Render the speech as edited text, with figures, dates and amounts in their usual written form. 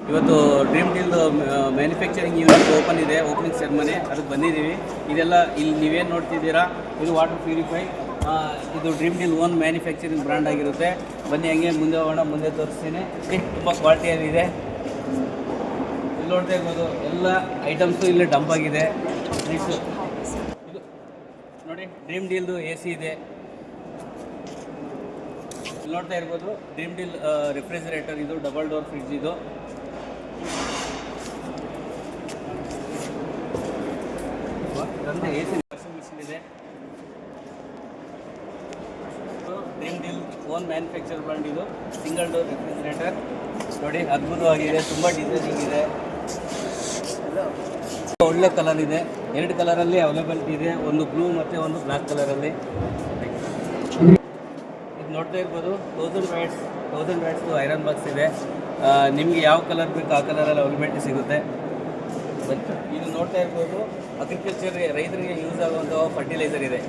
ಇವತ್ತು dream ಡೀಲ್ದು manufacturing unit open ಇದೆ, opening ceremony ಅದಕ್ಕೆ ಬಂದಿದ್ದೀವಿ. ಇದೆಲ್ಲ ಇಲ್ಲಿ ನೀವೇನು ನೋಡ್ತಿದ್ದೀರಾ ಇದು ವಾಟರ್ ಪ್ಯೂರಿಫೈ. ಇದು dream deal own manufacturing brand ಆಗಿರುತ್ತೆ. ಬನ್ನಿ ಹಂಗೆ ಮುಂದೆ ಹೋಗೋಣ, ಮುಂದೆ ತೋರಿಸ್ತೀನಿ. ತುಂಬ ಕ್ವಾಲಿಟಿಯಲ್ಲಿದೆ. ಇಲ್ಲಿ ನೋಡ್ತಾ ಇರ್ಬೋದು ಎಲ್ಲ ಐಟಮ್ಸು ಇಲ್ಲಿ ಡಂಪ್ ಆಗಿದೆ. ನೆಕ್ಸ್ಟ್ ಇದು ನೋಡಿ ಡ್ರೀಮ್ ಡೀಲ್ದು AC ಇದೆ. ಇಲ್ಲಿ ನೋಡ್ತಾ ಇರ್ಬೋದು ಡ್ರೀಮ್ ಡೀಲ್ ರೆಫ್ರಿಜರೇಟರ್, ಇದು ಡಬಲ್ ಡೋರ್ ಫ್ರಿಡ್ಜ್. ಇದು AC ವಾಷಿಂಗ್ ಮಿಷಿನ್ ಇದೆ. Dream deal own manufacture brand. ಇದು ಸಿಂಗಲ್ ಡೋರ್ ರೆಫ್ರಿಜರೇಟರ್ ನೋಡಿ, ಅದ್ಭುತವಾಗಿದೆ. ತುಂಬ ಡಿಸೈನಿಂಗ್ ಇದೆ, ಒಳ್ಳೆ ಕಲರ್ ಇದೆ. 2 ಕಲರಲ್ಲಿ ಅವೈಲೇಬಿಲಿಟಿ ಇದೆ, ಒಂದು ಬ್ಲೂ ಮತ್ತು ಒಂದು ಬ್ಲ್ಯಾಕ್ ಕಲರಲ್ಲಿ. ಇದು ನೋಡ್ತಾ ಇರ್ಬೋದು 1000 ವ್ಯಾಟ್ಸ್ದು ಐರನ್ ಬಾಕ್ಸ್ ಇದೆ. ನಿಮಗೆ ಯಾವ ಕಲರ್ ಬೇಕು ಆ ಕಲರಲ್ಲಿ ಅವೈಲೇಬಿಲಿಟಿ ಸಿಗುತ್ತೆ. ಇದು ನೋಡ್ತಾ ಇರ್ಬೋದು ಅಗ್ರಿಕಲ್ಚರ್ ರೈತರಿಗೆ ಯೂಸ್ ಆಗುವಂಥ ಫರ್ಟಿಲೈಸರ್ ಇದೆ.